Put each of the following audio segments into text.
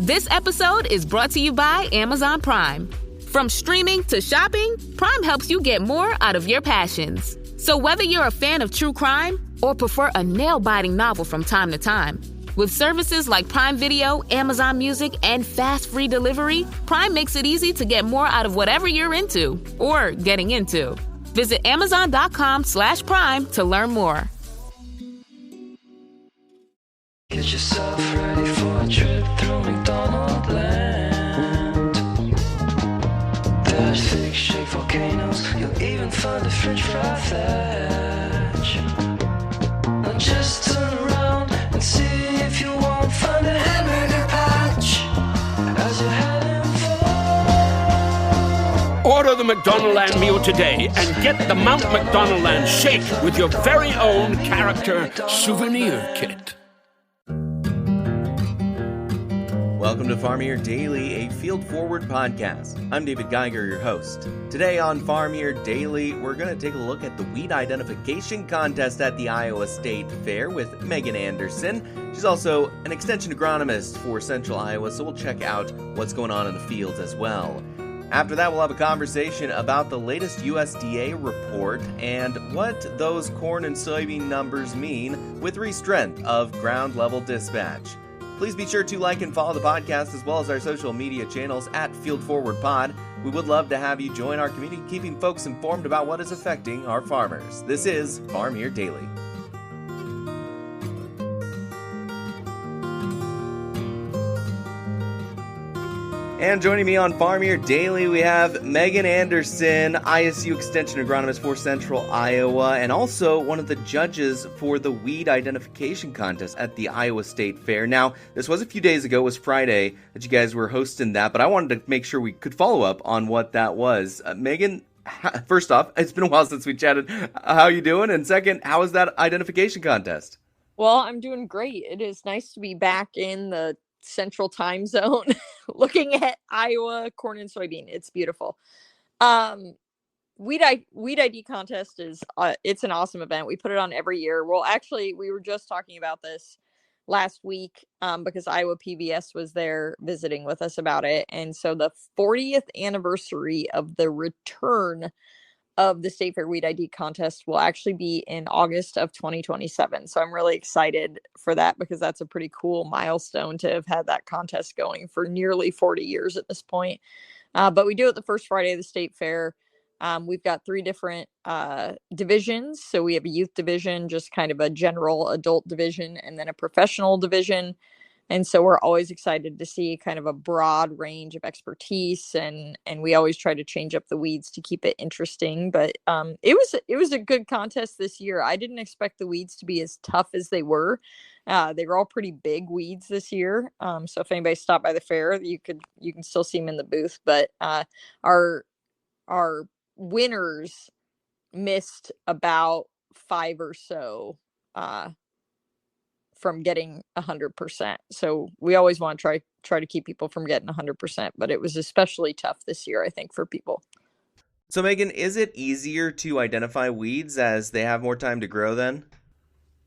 This episode is brought to you by Amazon Prime. From streaming to shopping, Prime helps you get more out of your passions. So whether you're a fan of true crime or prefer a nail-biting novel from time to time, with services like Prime Video, Amazon Music, and fast free delivery, Prime makes it easy to get more out of whatever you're into or getting into. Visit Amazon.com/Prime to learn more. Get yourself ready for a trip through McDonald land. There's thick-shaped volcanoes, you'll even find a French fry thatch. Now just turn around and see if you won't find a hamburger patch as you're heading for. Order the McDonaldland meal today and get the Mount McDonaldland shake with your very own character souvenir kit. Welcome to Farm Here Daily, a field-forward podcast. I'm David Geiger, your host. Today on Farm Here Daily, we're going to take a look at the weed identification contest at the Iowa State Fair with Meaghan Anderson. She's also an extension agronomist for Central Iowa, so we'll check out what's going on in the fields as well. After that, we'll have a conversation about the latest USDA report and what those corn and soybean numbers mean with Reese Drenth of Ground Level Dispatch. Please be sure to like and follow the podcast as well as our social media channels at Field Forward Pod. We would love to have you join our community, keeping folks informed about what is affecting our farmers. This is Farm Here Daily. And joining me on Farm Here Daily, we have Meaghan Anderson, ISU Extension agronomist for Central Iowa, and also one of the judges for the weed identification contest at the Iowa State Fair. Now, this was a few days ago, it was Friday that you guys were hosting that, but I wanted to make sure we could follow up on what that was. Meaghan, first off, it's been a while since we chatted. How you doing? And second, how was that identification contest? Well, I'm doing great. It is nice to be back in the central time zone looking at Iowa corn and soybean. It's beautiful. Weed ID contest is it's an awesome event. We put it on every year. Well, actually, we were just talking about this last week because Iowa PBS was there visiting with us about it. And so the 40th anniversary of the return of the State Fair Weed ID contest will actually be in August of 2027. So I'm really excited for that because that's a pretty cool milestone to have had that contest going for nearly 40 years at this point. But we do it the first Friday of the State Fair. We've got 3 different divisions. So we have a youth division, just kind of a general adult division, and then a professional division. And so we're always excited to see kind of a broad range of expertise, and we always try to change up the weeds to keep it interesting. But it was a good contest this year. I didn't expect the weeds to be as tough as they were. They were all pretty big weeds this year. So if anybody stopped by the fair, you can still see them in the booth. But our winners missed about 5 or so from getting 100%. So we always want to try to keep people from getting 100%, but it was especially tough this year, I think, for people. So Meaghan, is it easier to identify weeds as they have more time to grow then?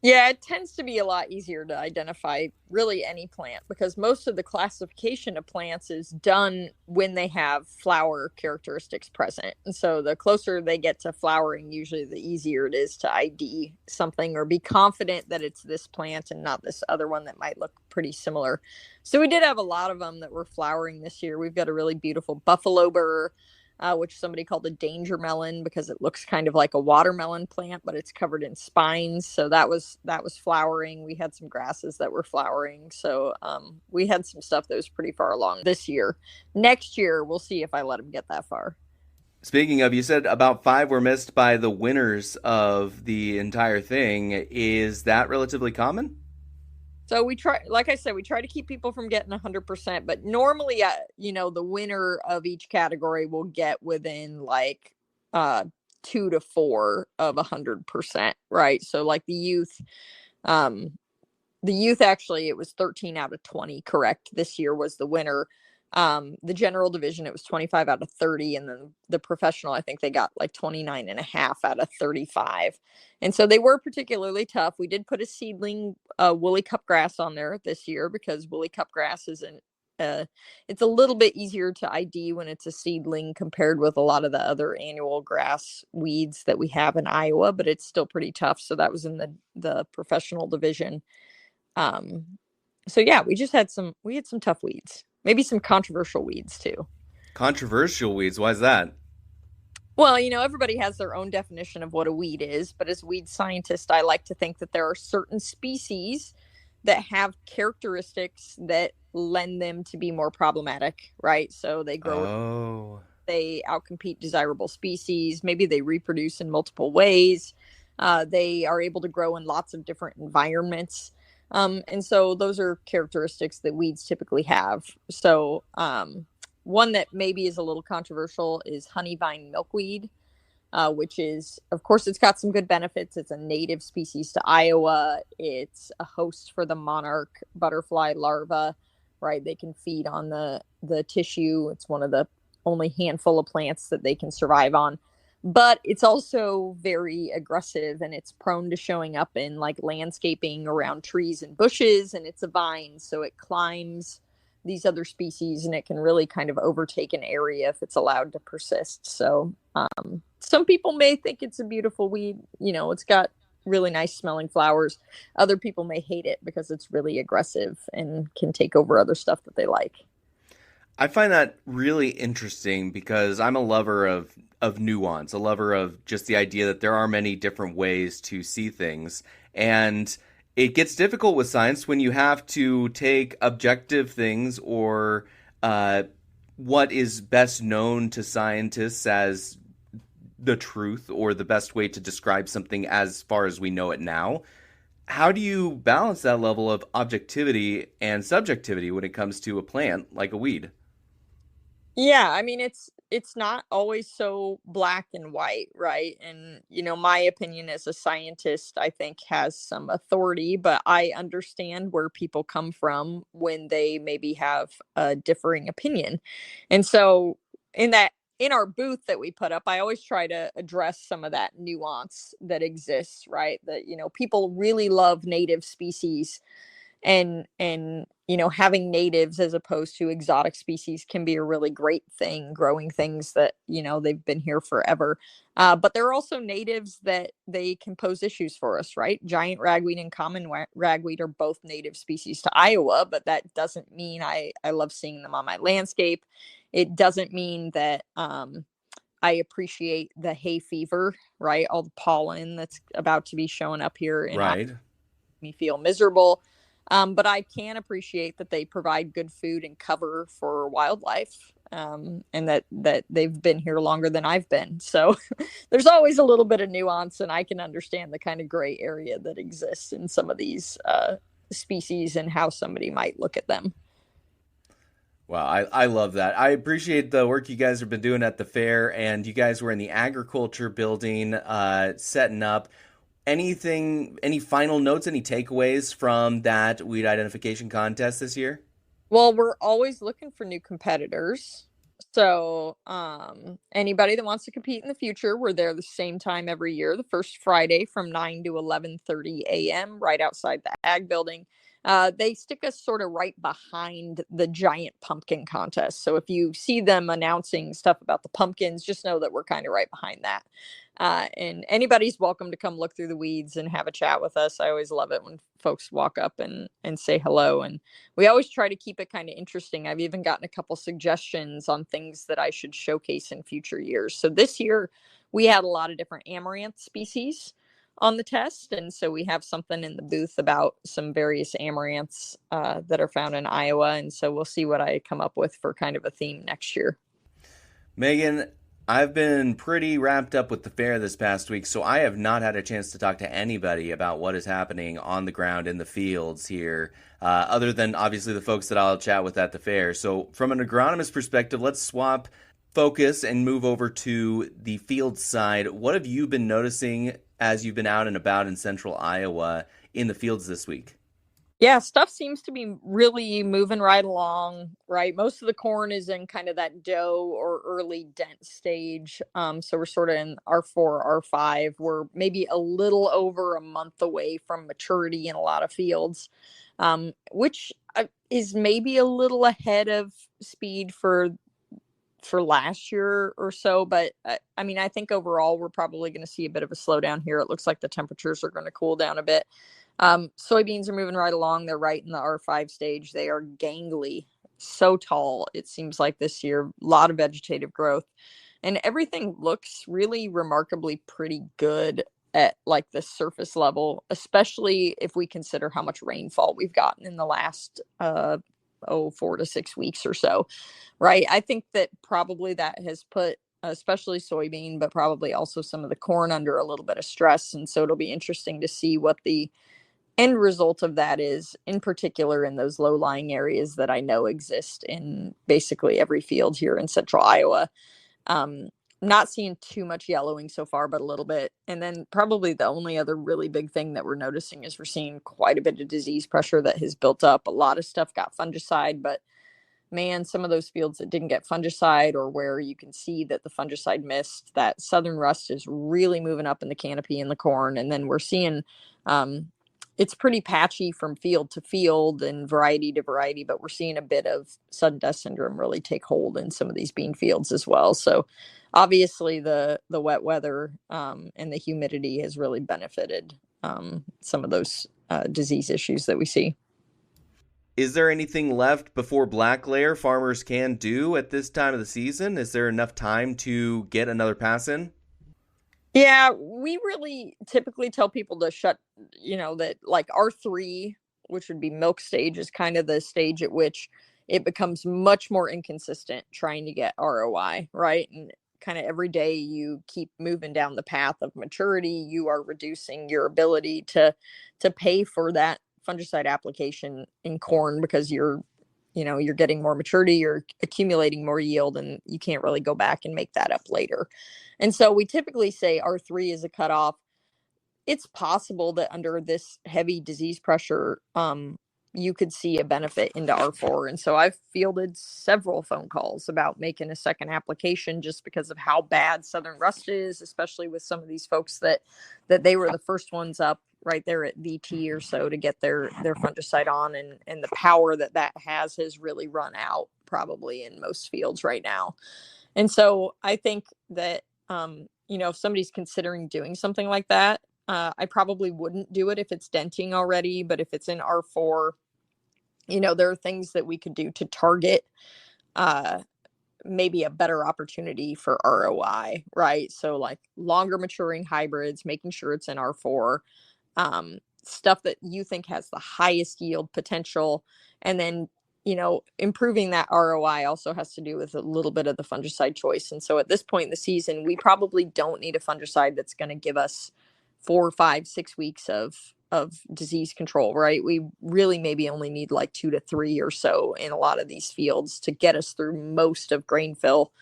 Yeah, it tends to be a lot easier to identify really any plant because most of the classification of plants is done when they have flower characteristics present. And so the closer they get to flowering, usually the easier it is to ID something or be confident that it's this plant and not this other one that might look pretty similar. So we did have a lot of them that were flowering this year. We've got a really beautiful buffalo burr, which somebody called a danger melon because it looks kind of like a watermelon plant, but it's covered in spines. So that was flowering. We had some grasses that were flowering. So we had some stuff that was pretty far along this year. Next year, we'll see if I let them get that far. Speaking of, you said about 5 were missed by the winners of the entire thing. Is that relatively common? So we try, like I said, we try to keep people from getting 100%, but normally, the winner of each category will get within like 2 to 4 of 100%, right? So like the youth actually, it was 13 out of 20 correct this year was the winner. The general division, it was 25 out of 30. And then the professional, I think they got like 29 and a half out of 35. And so they were particularly tough. We did put a seedling woolly cupgrass on there this year because woolly cupgrass is it's a little bit easier to ID when it's a seedling compared with a lot of the other annual grass weeds that we have in Iowa, but it's still pretty tough. So that was in the professional division. So yeah, we had some tough weeds, maybe some controversial weeds too. Controversial weeds? Why is that? Well, everybody has their own definition of what a weed is, but as weed scientist, I like to think that there are certain species that have characteristics that lend them to be more problematic, right? So they grow, they outcompete desirable species, maybe they reproduce in multiple ways. They are able to grow in lots of different environments. And so those are characteristics that weeds typically have. So, one that maybe is a little controversial is honeyvine milkweed, which is, of course, it's got some good benefits. It's a native species to Iowa. It's a host for the monarch butterfly larva, right? They can feed on the tissue. It's one of the only handful of plants that they can survive on. But it's also very aggressive, and it's prone to showing up in like landscaping around trees and bushes, and it's a vine, so it climbs these other species, and it can really kind of overtake an area if it's allowed to persist. So some people may think it's a beautiful weed. It's got really nice smelling flowers. Other people may hate it because it's really aggressive and can take over other stuff that they like. I find that really interesting because I'm a lover of nuance, a lover of just the idea that there are many different ways to see things. And it gets difficult with science when you have to take objective things or what is best known to scientists as the truth or the best way to describe something as far as we know it now. How do you balance that level of objectivity and subjectivity when it comes to a plant like a weed? Yeah, I mean, it's not always so black and white, right? And my opinion as a scientist, I think, has some authority, but I understand where people come from when they maybe have a differing opinion. And so in our booth that we put up, I always try to address some of that nuance that exists, right? That people really love native species, and having natives as opposed to exotic species can be a really great thing, growing things that they've been here forever, but there are also natives that they can pose issues for us, right? Giant ragweed and common ragweed are both native species to Iowa, but that doesn't mean I love seeing them on my landscape. It doesn't mean that I appreciate the hay fever, right? All the pollen that's about to be showing up here in Right. me feel miserable. But I can appreciate that they provide good food and cover for wildlife, and that they've been here longer than I've been. So there's always a little bit of nuance, and I can understand the kind of gray area that exists in some of these species and how somebody might look at them. Wow, I love that. I appreciate the work you guys have been doing at the fair, and you guys were in the agriculture building setting up. Any final notes, any takeaways from that weed identification contest this year? Well, we're always looking for new competitors. So anybody that wants to compete in the future, we're there the same time every year, the first Friday from 9 to 11:30 a.m. right outside the ag building. They stick us sort of right behind the giant pumpkin contest. So if you see them announcing stuff about the pumpkins, just know that we're kind of right behind that. And anybody's welcome to come look through the weeds and have a chat with us. I always love it when folks walk up and say hello. And we always try to keep it kind of interesting. I've even gotten a couple suggestions on things that I should showcase in future years. So this year we had a lot of different amaranth species on the test. And so we have something in the booth about some various amaranths that are found in Iowa. And so we'll see what I come up with for kind of a theme next year. Meaghan, I've been pretty wrapped up with the fair this past week, so I have not had a chance to talk to anybody about what is happening on the ground in the fields here, other than obviously the folks that I'll chat with at the fair. So from an agronomist perspective, let's swap focus and move over to the field side. What have you been noticing as you've been out and about in central Iowa in the fields this week? Yeah, stuff seems to be really moving right along, right? Most of the corn is in kind of that dough or early dent stage. So we're sort of in R4, R5. We're maybe a little over a month away from maturity in a lot of fields, which is maybe a little ahead of speed for last year or so, but I mean, I think overall we're probably going to see a bit of a slowdown here. It looks like the temperatures are going to cool down a bit. Soybeans are moving right along. They're right in the R5 stage. They are gangly, so tall. It seems like this year, a lot of vegetative growth, and everything looks really remarkably pretty good at like the surface level, especially if we consider how much rainfall we've gotten in the last 4 to 6 weeks or so. Right. I think that probably that has put especially soybean, but probably also some of the corn under a little bit of stress. And so it'll be interesting to see what the end result of that is, in particular in those low-lying areas that I know exist in basically every field here in central Iowa. Not seeing too much yellowing so far, but a little bit. And then probably the only other really big thing that we're noticing is we're seeing quite a bit of disease pressure that has built up. A lot of stuff got fungicide, but man, some of those fields that didn't get fungicide, or where you can see that the fungicide missed, that southern rust is really moving up in the canopy in the corn. And then we're seeing it's pretty patchy from field to field and variety to variety, but we're seeing a bit of sudden death syndrome really take hold in some of these bean fields as well. So obviously the wet weather and the humidity has really benefited some of those disease issues that we see. Is there anything left before black layer farmers can do at this time of the season? Is there enough time to get another pass in? Yeah, we really typically tell people to shut, that like R3, which would be milk stage, is kind of the stage at which it becomes much more inconsistent trying to get ROI, right? And kind of every day you keep moving down the path of maturity, you are reducing your ability to pay for that fungicide application in corn, because you're getting more maturity, you're accumulating more yield, and you can't really go back and make that up later. And so we typically say R3 is a cutoff. It's possible that under this heavy disease pressure, you could see a benefit into R4. And so I've fielded several phone calls about making a second application just because of how bad southern rust is, especially with some of these folks that they were the first ones up right there at VT or so to get their fungicide on, and the power that has really run out probably in most fields right now. And so I think that, if somebody's considering doing something like that, I probably wouldn't do it if it's denting already, but if it's in R4, there are things that we could do to target maybe a better opportunity for ROI, right? So like longer maturing hybrids, making sure it's in R4, stuff that you think has the highest yield potential. And then, improving that ROI also has to do with a little bit of the fungicide choice. And so at this point in the season, we probably don't need a fungicide that's going to give us 4, 5, 6 weeks of disease control, right? We really maybe only need like 2 to 3 or so in a lot of these fields to get us through most of grain fill.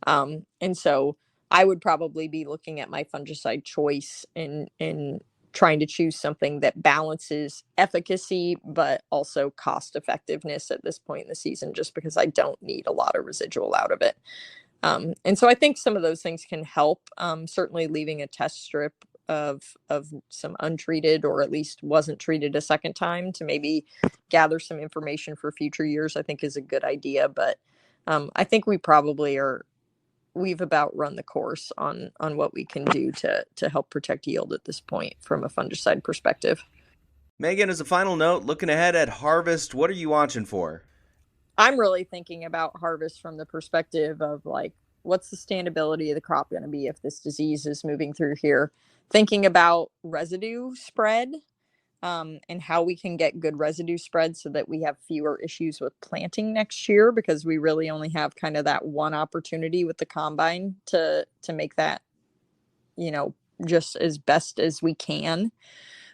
And so I would probably be looking at my fungicide choice in trying to choose something that balances efficacy, but also cost effectiveness at this point in the season, just because I don't need a lot of residual out of it. And so I think some of those things can help. Certainly leaving a test strip of some untreated, or at least wasn't treated a second time, to maybe gather some information for future years, I think is a good idea. But I think we've about run the course on what we can do to help protect yield at this point from a fungicide perspective. Meaghan, as a final note, looking ahead at harvest, what are you watching for? I'm really thinking about harvest from the perspective of like, what's the standability of the crop going to be if this disease is moving through here? Thinking about residue spread, and how we can get good residue spread so that we have fewer issues with planting next year, because we really only have kind of that one opportunity with the combine to make that, just as best as we can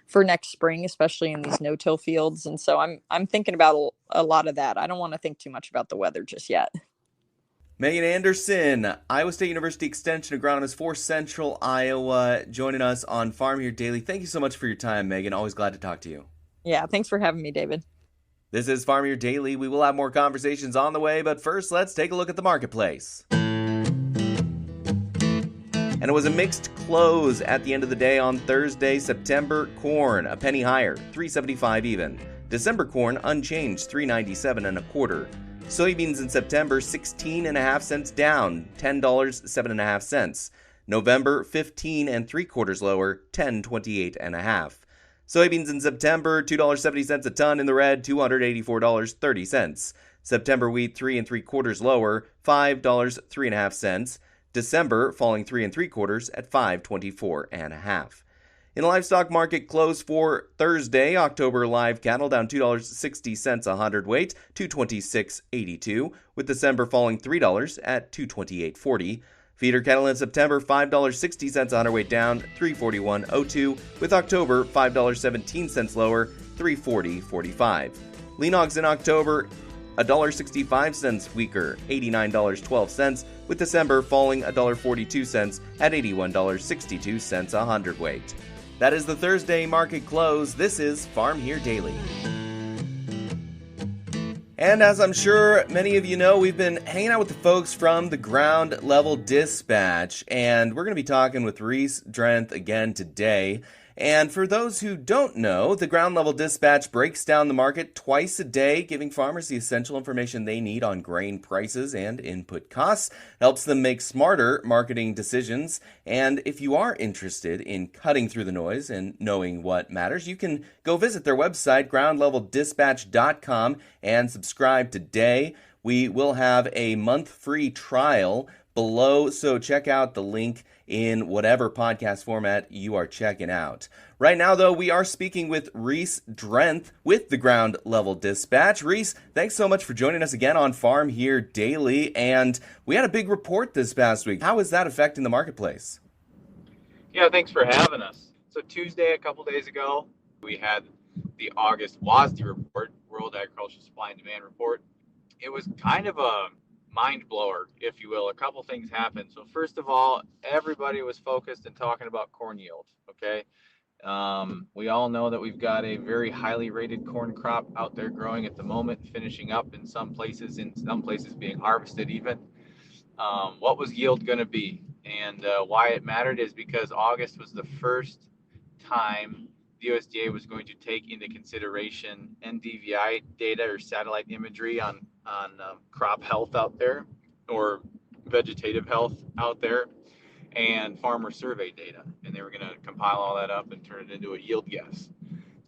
for next spring, especially in these no-till fields. And so I'm thinking about a lot of that. I don't want to think too much about the weather just yet. Meaghan Anderson, Iowa State University Extension agronomist for Central Iowa, joining us on Farm Here Daily. Thank you so much for your time, Meaghan. Always glad to talk to you. Yeah, thanks for having me, David. This is Farm Here Daily. We will have more conversations on the way, but first, let's take a look at the marketplace. And it was a mixed close at the end of the day on Thursday. September corn, a penny higher, $3.75 even. December corn unchanged, $3.97 and a quarter. Soybeans in September 16.5 cents down, $10.07. November 15 and 3/4 lower, $10.28 and a half. Soybeans in September $2.70 a ton in the red, $284.30. September wheat 3 3/4 lower, $5.03.5. December falling 3 3/4 at $5.24 and a half. In the livestock market close for Thursday, October live cattle down $2.60 a hundredweight, $226.82, with December falling $3 at $228.40. Feeder cattle in September $5.60 a hundredweight down, $341.02, with October $5.17 lower, $340.45. Lean hogs in October $1.65 weaker, $89.12, with December falling $1.42 at $81.62 a hundredweight. That is the Thursday market close. This is Farm Here Daily. And as I'm sure many of you know, we've been hanging out with the folks from the Ground Level Dispatch, and we're going to be talking with Reese Drenth again today. And for those who don't know, the Ground Level Dispatch breaks down the market twice a day, giving farmers the essential information they need on grain prices and input costs. It helps them make smarter marketing decisions. And if you are interested in cutting through the noise and knowing what matters, you can go visit their website, groundleveldispatch.com, and subscribe today. We will have a month free trial below, so check out the link in whatever podcast format you are checking out. Right now, though, we are speaking with Reese Drenth with the Ground Level Dispatch. Reese, thanks so much for joining us again on Farm Here Daily, and we had a big report this past week. How is that affecting the marketplace? Yeah, thanks for having us. So Tuesday, a couple days ago, we had the August WASDE report, World Agricultural Supply and Demand report. It was kind of a mind blower, if you will. A couple things happened. So first of all, everybody was focused and talking about corn yield. Okay. We all know that we've got a very highly rated corn crop out there growing at the moment, finishing up in some places being harvested even. What was yield going to be? And why it mattered is because August was the first time the USDA was going to take into consideration NDVI data or satellite imagery on crop health out there, or vegetative health out there, and farmer survey data. And they were going to compile all that up and turn it into a yield guess.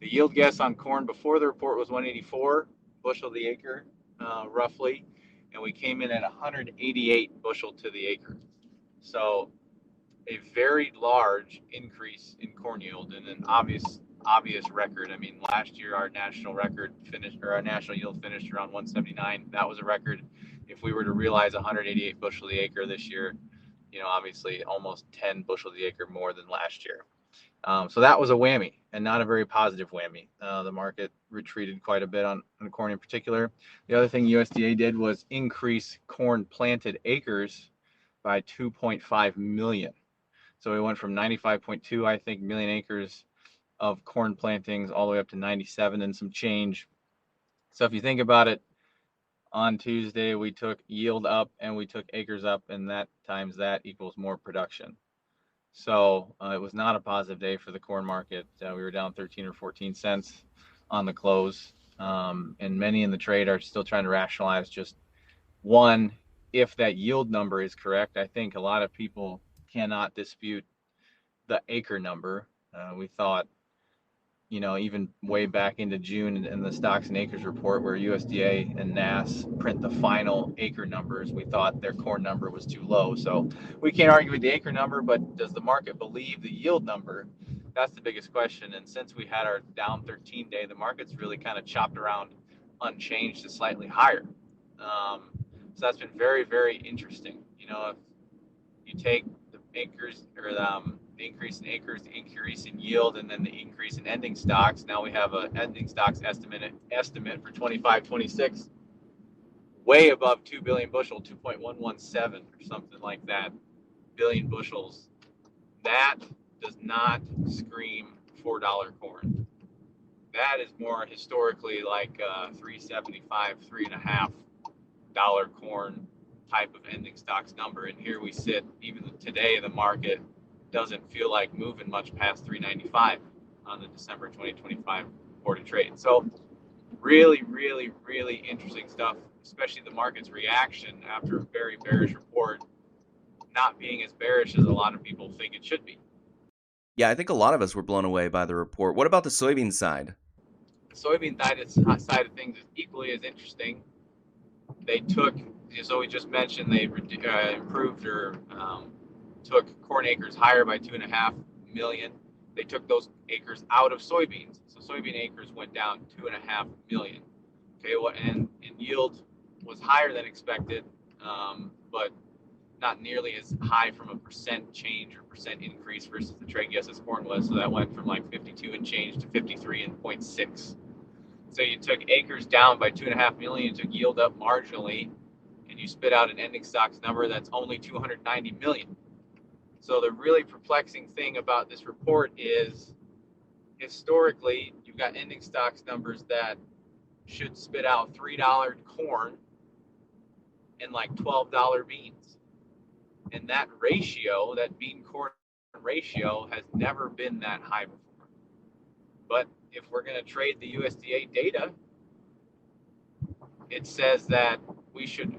The yield guess on corn before the report was 184 bushel to the acre, roughly, and we came in at 188 bushel to the acre. So a very large increase in corn yield, and an obvious record. I mean, last year our national yield finished around 179. That was a record. If we were to realize 188 bushel to the acre this year, obviously almost 10 bushel to the acre more than last year. So that was a whammy, and not a very positive whammy. The market retreated quite a bit on corn in particular. The other thing USDA did was increase corn planted acres by 2.5 million. So we went from 95.2, I think, million acres of corn plantings all the way up to 97 and some change. So if you think about it, on Tuesday we took yield up and we took acres up, and that times that equals more production. So it was not a positive day for the corn market. We were down 13 or 14 cents on the close, and many in the trade are still trying to rationalize just one, if that yield number is correct. I think a lot of people cannot dispute the acre number. We thought, even way back into June in the stocks and acres report, where USDA and NASS print the final acre numbers, we thought their corn number was too low. So we can't argue with the acre number, but does the market believe the yield number? That's the biggest question. And since we had our down 13 day, the market's really kind of chopped around unchanged to slightly higher. So that's been very, very interesting. If you take the acres, or the increase in acres, the increase in yield, and then the increase in ending stocks, now we have an ending stocks estimate for 25-26 way above 2 billion bushel, 2.117 or something like that billion bushels. That does not scream $4 corn. That is more historically like $3.75, $3.50 corn type of ending stocks number. And here we sit, even today, the market doesn't feel like moving much past $3.95 on the December 2025 board of trade. So really, really, really interesting stuff, especially the market's reaction after a very bearish report not being as bearish as a lot of people think it should be. Yeah, I think a lot of us were blown away by the report. What about the soybean side? The soybean side of things is equally as interesting. They took, as we just mentioned, they improved or took corn acres higher by 2.5 million. They took those acres out of soybeans. So soybean acres went down 2.5 million. Okay, and yield was higher than expected, but not nearly as high from a percent change or percent increase versus the trade guesses corn was. So that went from like 52 and change to 53 and 0.6. So you took acres down by 2.5 million, you took yield up marginally, and you spit out an ending stocks number that's only 290 million. So the really perplexing thing about this report is historically you've got ending stocks numbers that should spit out $3 corn and like $12 beans. And that ratio, that bean corn ratio, has never been that high before. But if we're going to trade the USDA data, it says that we should,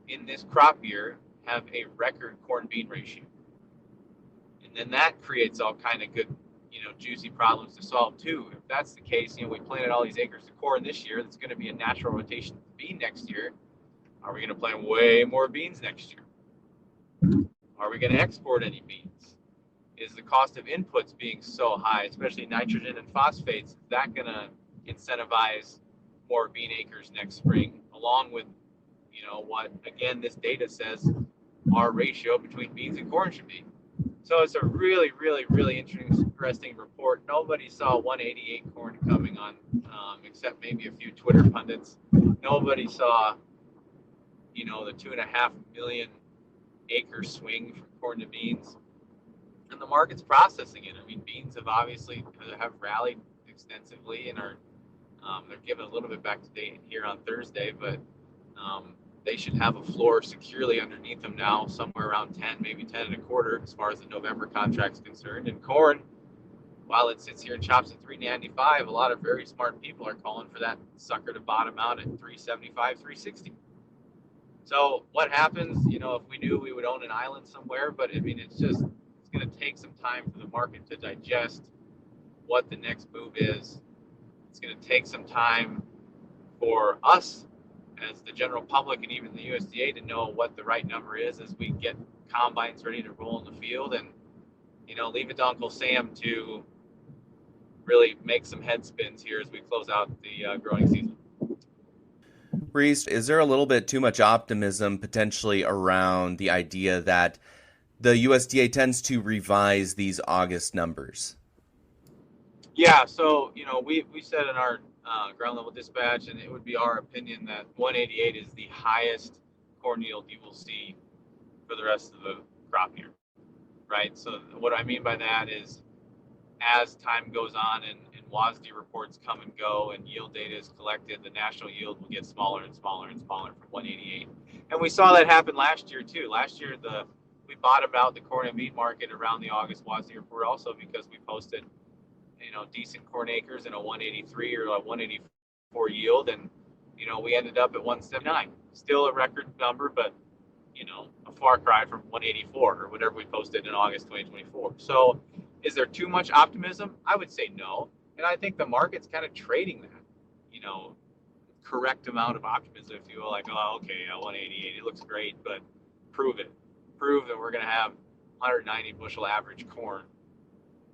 in this crop year, have a record corn bean ratio. And then that creates all kind of good, juicy problems to solve too. If that's the case, we planted all these acres of corn this year, that's going to be a natural rotation of bean next year. Are we going to plant way more beans next year? Are we going to export any beans? Is the cost of inputs being so high, especially nitrogen and phosphates, is that going to incentivize more bean acres next spring, along with, what, again, this data says our ratio between beans and corn should be. So it's a really, really, really interesting report. Nobody saw 188 corn coming on, except maybe a few Twitter pundits. Nobody saw, the 2.5 million acre swing from corn to beans. And the market's processing it. I mean, beans have obviously rallied extensively and are they're giving a little bit back today here on Thursday, but they should have a floor securely underneath them now, somewhere around 10, maybe 10 and a quarter, as far as the November contract's concerned. And corn, while it sits here and chops at 395, a lot of very smart people are calling for that sucker to bottom out at 375, 360. So what happens, if we knew we would own an island somewhere, but I mean, it's going to take some time for the market to digest what the next move is. It's going to take some time for us as the general public and even the USDA to know what the right number is as we get combines ready to roll in the field, and leave it to Uncle Sam to really make some head spins here as we close out the growing season. Reese, is there a little bit too much optimism potentially around the idea that the USDA tends to revise these August numbers? Yeah, so we said in our ground level dispatch, and it would be our opinion that 188 is the highest corn yield you will see for the rest of the crop year, right? So what I mean by that is, as time goes on and WASDE reports come and go and yield data is collected, the national yield will get smaller and smaller and smaller from 188. And we saw that happen last year too. Last year we bottomed out the corn and beet market around the August WASDE report also, because we posted decent corn acres in a 183 or a 184 yield, and we ended up at 179. Still a record number, but a far cry from 184 or whatever we posted in August 2024. So is there too much optimism? I would say no. And I think the market's kind of trading that, correct amount of optimism, if you will, like, oh, okay, 188, it looks great, but prove it. Prove that we're going to have 190 bushel average corn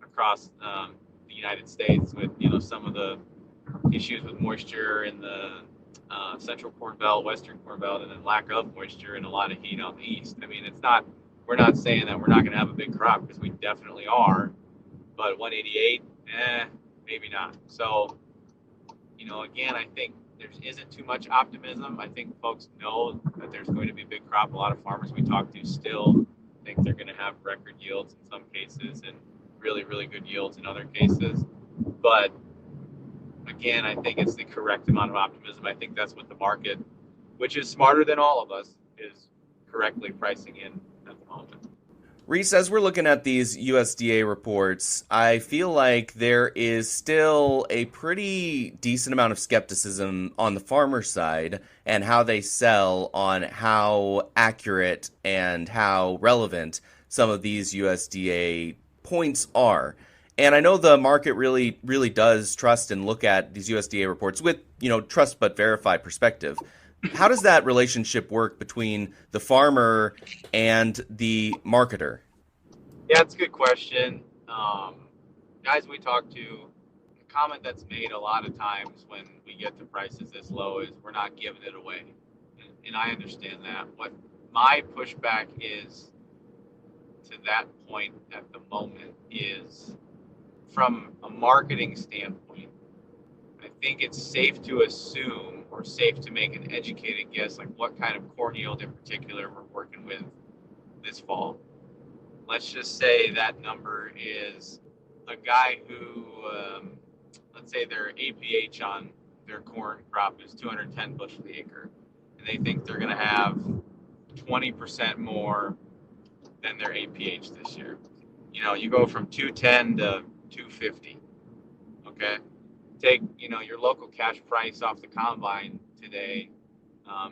across the United States with, some of the issues with moisture in the central corn belt, western corn belt, and then lack of moisture and a lot of heat on the east. I mean, we're not saying that we're not going to have a big crop, because we definitely are, but 188, maybe not. So, again, I think there isn't too much optimism. I think folks know that there's going to be a big crop. A lot of farmers we talk to still think they're going to have record yields in some cases and really, really good yields in other cases. But again, I think it's the correct amount of optimism. I think that's what the market, which is smarter than all of us, is correctly pricing in at the moment. Reese, as we're looking at these USDA reports, I feel like there is still a pretty decent amount of skepticism on the farmer side and how they sell on how accurate and how relevant some of these USDA points are. And I know the market really, really does trust and look at these USDA reports with, trust but verify perspective. How does that relationship work between the farmer and the marketer? Yeah, it's a good question. Guys we talk to, the comment that's made a lot of times when we get the prices this low is we're not giving it away. And I understand that. What my pushback is to that point at the moment is from a marketing standpoint, I think it's safe to assume or safe to make an educated guess like what kind of corn yield in particular we're working with this fall. Let's just say that number is a guy who, let's say their APH on their corn crop is 210 bushel the acre, and they think they're going to have 20% more than their APH this year. You go from 210 to 250, okay? Take, your local cash price off the combine today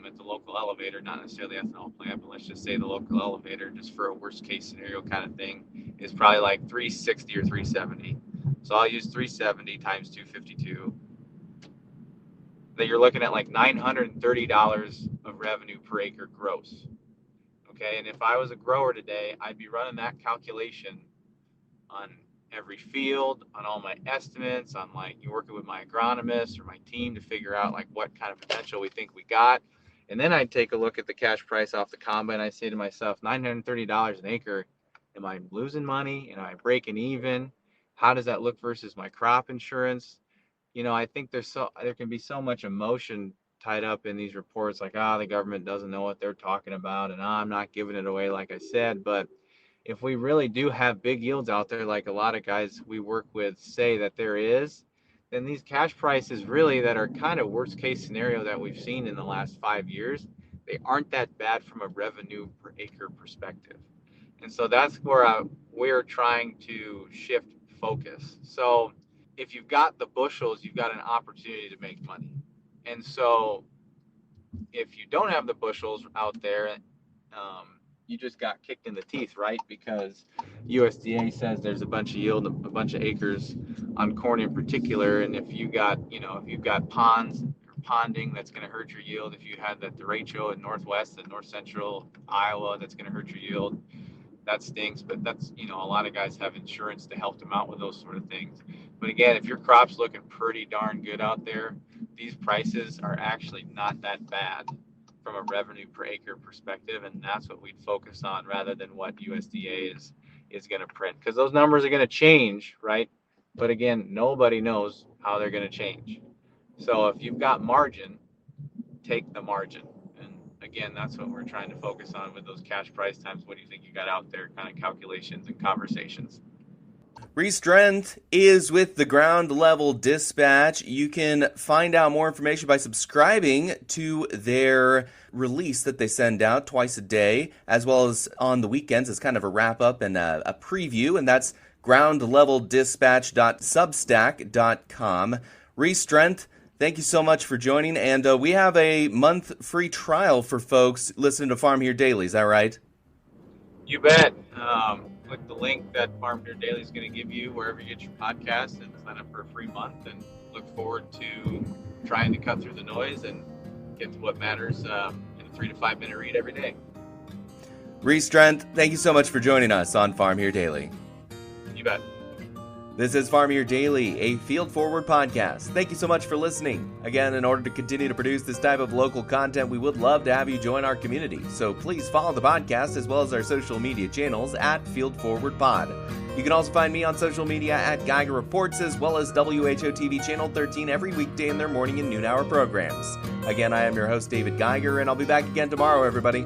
at the local elevator, not necessarily ethanol plant, but let's just say the local elevator, just for a worst case scenario kind of thing, is probably like 360 or 370. So I'll use 370 times 252. That you're looking at like $930 of revenue per acre gross. Okay, and if I was a grower today, I'd be running that calculation on every field, on all my estimates, on you working with my agronomist or my team to figure out what kind of potential we think we got. And then I'd take a look at the cash price off the combine. I say to myself, $930 an acre. Am I losing money? Am I breaking even? How does that look versus my crop insurance? I think there can be so much emotion tied up in these reports, the government doesn't know what they're talking about, and I'm not giving it away, like I said. But if we really do have big yields out there, like a lot of guys we work with say that there is, then these cash prices really that are kind of worst case scenario that we've seen in the last 5 years, they aren't that bad from a revenue per acre perspective. And so that's where we're trying to shift focus. So if you've got the bushels, you've got an opportunity to make money. And so if you don't have the bushels out there, you just got kicked in the teeth, right? Because USDA says there's a bunch of yield, a bunch of acres on corn in particular. And if you've got ponds or ponding, that's going to hurt your yield. If you had that derecho in Northwest and North Central Iowa, that's going to hurt your yield. That stinks, but that's, a lot of guys have insurance to help them out with those sort of things. But again, if your crop's looking pretty darn good out there, these prices are actually not that bad from a revenue per acre perspective, and that's what we'd focus on rather than what USDA is going to print, because those numbers are going to change, right? But again, nobody knows how they're going to change. So if you've got margin, take the margin. And again, that's what we're trying to focus on with those cash price times what do you think you got out there kind of calculations and conversations. Reese Drenth is with the Ground Level Dispatch. You can find out more information by subscribing to their release that they send out twice a day, as well as on the weekends as kind of a wrap-up and a preview, and that's groundleveldispatch.substack.com. Reese Drenth, thank you so much for joining, and we have a month free trial for folks listening to Farm Here Daily. Is that right? You bet. Click the link that Farm Here Daily is going to give you wherever you get your podcast and sign up for a free month, and look forward to trying to cut through the noise and get to what matters in a 3 to 5 minute read every day. Reese Drenth, thank you so much for joining us on Farm Here Daily. You bet. This is Farm Here Daily, a Field Forward podcast. Thank you so much for listening. Again, in order to continue to produce this type of local content, we would love to have you join our community. So please follow the podcast as well as our social media channels at Field Forward Pod. You can also find me on social media at Geiger Reports, as well as WHO TV Channel 13 every weekday in their morning and noon hour programs. Again, I am your host, David Geiger, and I'll be back again tomorrow, everybody.